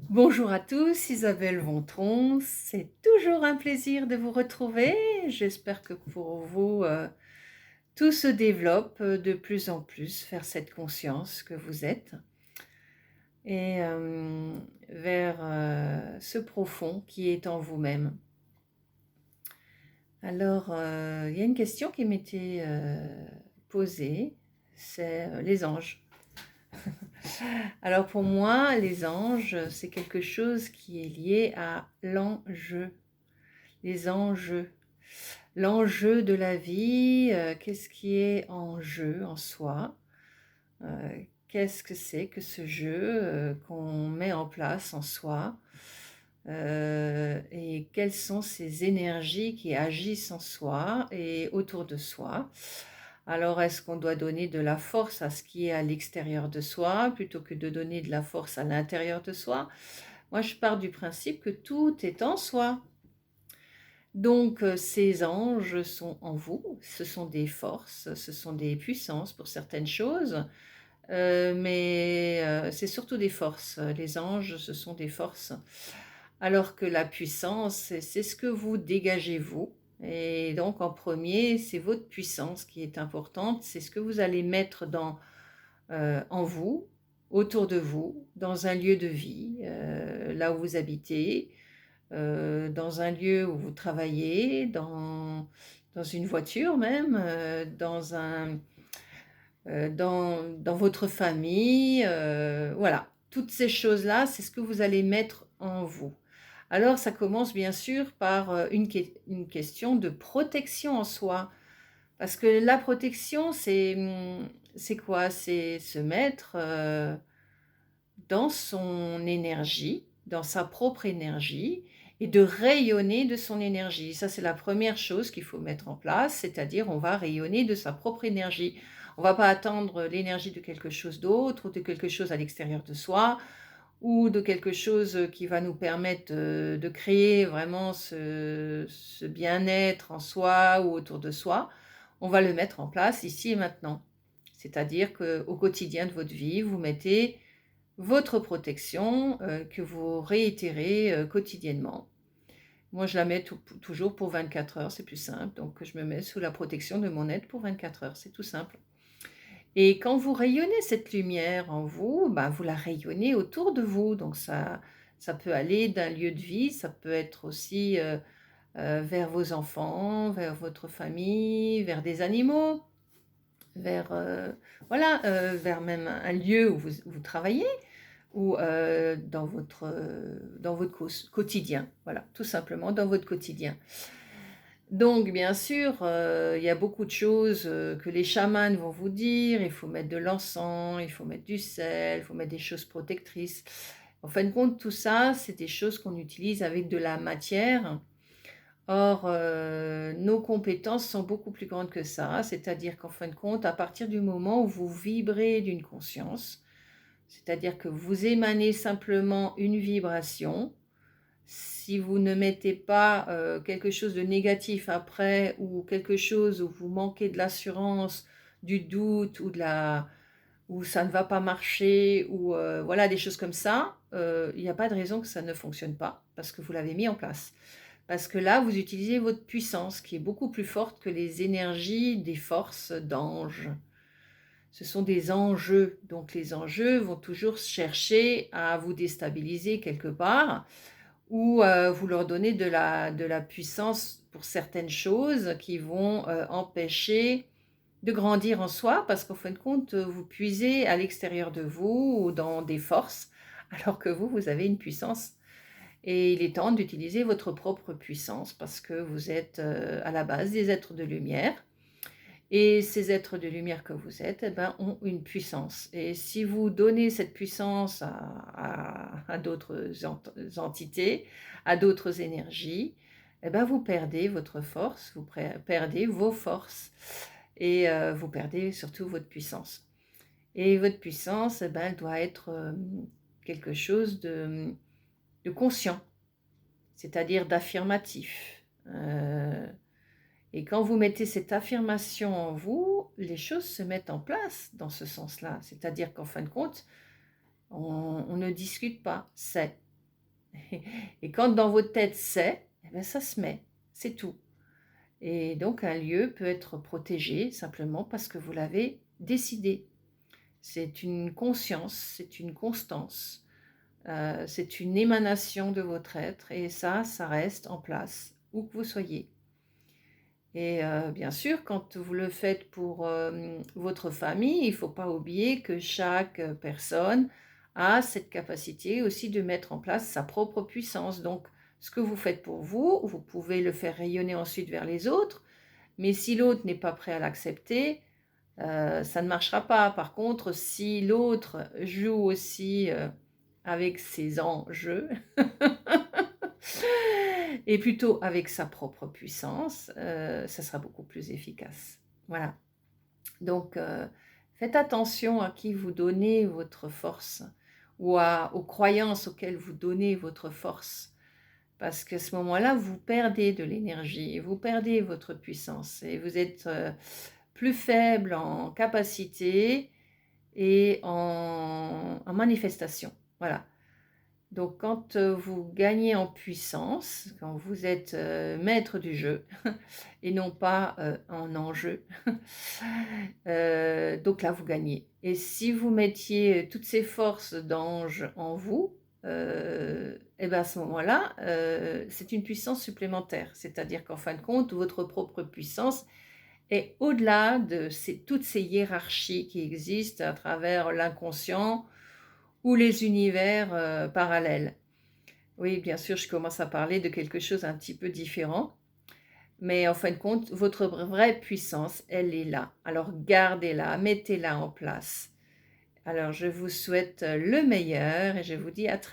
Bonjour à tous, Isabelle Vontron. C'est toujours un plaisir de vous retrouver. J'espère que pour vous, tout se développe de plus en plus vers cette conscience que vous êtes et vers ce profond qui est en vous-même. Alors, il y a une question qui m'était posée, c'est les anges. Alors pour moi, les anges, c'est quelque chose qui est lié à l'enjeu. Les enjeux. L'enjeu de la vie, qu'est-ce qui est en jeu en soi? Qu'est-ce que c'est que ce jeu, qu'on met en place en soi? Et quelles sont ces énergies qui agissent en soi et autour de soi? Alors, est-ce qu'on doit donner de la force à ce qui est à l'extérieur de soi, plutôt que de donner de la force à l'intérieur de soi? Moi, je pars du principe que tout est en soi. Donc, ces anges sont en vous, ce sont des forces, ce sont des puissances pour certaines choses, mais c'est surtout des forces. Les anges, ce sont des forces, alors que la puissance, c'est ce que vous dégagez vous et donc en premier, c'est votre puissance qui est importante, c'est ce que vous allez mettre en vous, autour de vous, dans un lieu de vie, là où vous habitez, dans un lieu où vous travaillez, dans une voiture même, dans votre famille, voilà. Toutes ces choses-là, c'est ce que vous allez mettre en vous. Alors ça commence bien sûr par, une question de protection en soi. Parce que la protection, c'est quoi? C'est se mettre, dans son énergie, dans sa propre énergie et de rayonner de son énergie. Ça, c'est la première chose qu'il faut mettre en place, c'est-à-dire on va rayonner de sa propre énergie. On va pas attendre l'énergie de quelque chose d'autre ou de quelque chose à l'extérieur de soi ou de quelque chose qui va nous permettre, de créer vraiment ce bien-être en soi ou autour de soi. On va le mettre en place ici et maintenant. C'est-à-dire qu'au quotidien de votre vie, vous mettez votre protection, que vous réitérez, quotidiennement. Moi, je la mets toujours pour 24 heures, c'est plus simple, donc je me mets sous la protection de mon aide pour 24 heures, c'est tout simple. Et quand vous rayonnez cette lumière en vous, bah, vous la rayonnez autour de vous, donc ça peut aller d'un lieu de vie, ça peut être aussi, vers vos enfants, vers votre famille, vers des animaux, vers, voilà, vers même un lieu où vous travaillez. Ou dans votre quotidien, voilà, tout simplement dans votre quotidien. Donc bien sûr, il y a beaucoup de choses, que les chamans vont vous dire. Il faut mettre de l'encens, il faut mettre du sel, il faut mettre des choses protectrices. En fin de compte, tout ça, c'est des choses qu'on utilise avec de la matière. Or, nos compétences sont beaucoup plus grandes que ça. C'est-à-dire qu'en fin de compte, à partir du moment où vous vibrez d'une conscience, c'est-à-dire que vous émanez simplement une vibration. Si vous ne mettez pas, quelque chose de négatif après ou quelque chose où vous manquez de l'assurance, du doute ou ça ne va pas marcher ou, voilà des choses comme ça, il y a pas de raison que ça ne fonctionne pas parce que vous l'avez mis en place. Parce que là, vous utilisez votre puissance qui est beaucoup plus forte que les énergies des forces d'anges. Ce sont des enjeux. Donc les enjeux vont toujours chercher à vous déstabiliser quelque part ou vous leur donner de la puissance pour certaines choses qui vont, empêcher de grandir en soi parce qu'en fin de compte, vous puisez à l'extérieur de vous ou dans des forces alors que vous avez une puissance et il est temps d'utiliser votre propre puissance parce que vous êtes, à la base des êtres de lumière et ces êtres de lumière que vous êtes, eh ben, ont une puissance. Et si vous donnez cette puissance à d'autres entités, à d'autres énergies, eh ben, vous perdez votre force, perdez vos forces et vous perdez surtout votre puissance. Et votre puissance, eh ben, elle doit être quelque chose de conscient, c'est-à-dire d'affirmatif. Et quand vous mettez cette affirmation en vous, les choses se mettent en place dans ce sens-là. C'est-à-dire qu'en fin de compte, on ne discute pas, c'est. Et quand dans votre tête c'est, eh ben ça se met, c'est tout. Et donc un lieu peut être protégé simplement parce que vous l'avez décidé. C'est une conscience, c'est une constance, c'est une émanation de votre être et ça reste en place où que vous soyez. Et bien sûr, quand vous le faites pour, votre famille, il ne faut pas oublier que chaque, personne a cette capacité aussi de mettre en place sa propre puissance. Donc ce que vous faites pour vous, vous pouvez le faire rayonner ensuite vers les autres, mais si l'autre n'est pas prêt à l'accepter, ça ne marchera pas. Par contre, si l'autre joue aussi, avec ses enjeux et plutôt avec sa propre puissance, ça sera beaucoup plus efficace. Voilà. Donc, faites attention à qui vous donnez votre force ou aux croyances auxquelles vous donnez votre force. Parce qu'à ce moment-là, vous perdez de l'énergie, vous perdez votre puissance et vous êtes plus faible en capacité et en manifestation. Voilà. Donc quand vous gagnez en puissance, quand vous êtes maître du jeu et non pas en enjeu, donc là vous gagnez. Et si vous mettiez toutes ces forces d'ange en vous, et bien à ce moment-là, c'est une puissance supplémentaire. C'est-à-dire qu'en fin de compte, votre propre puissance est au-delà de toutes ces hiérarchies qui existent à travers l'inconscient ou les univers parallèles. Oui, bien sûr, je commence à parler de quelque chose un petit peu différent, mais en fin de compte, votre vraie puissance, elle est là. Alors gardez-la, mettez-la en place. Alors je vous souhaite le meilleur et je vous dis à très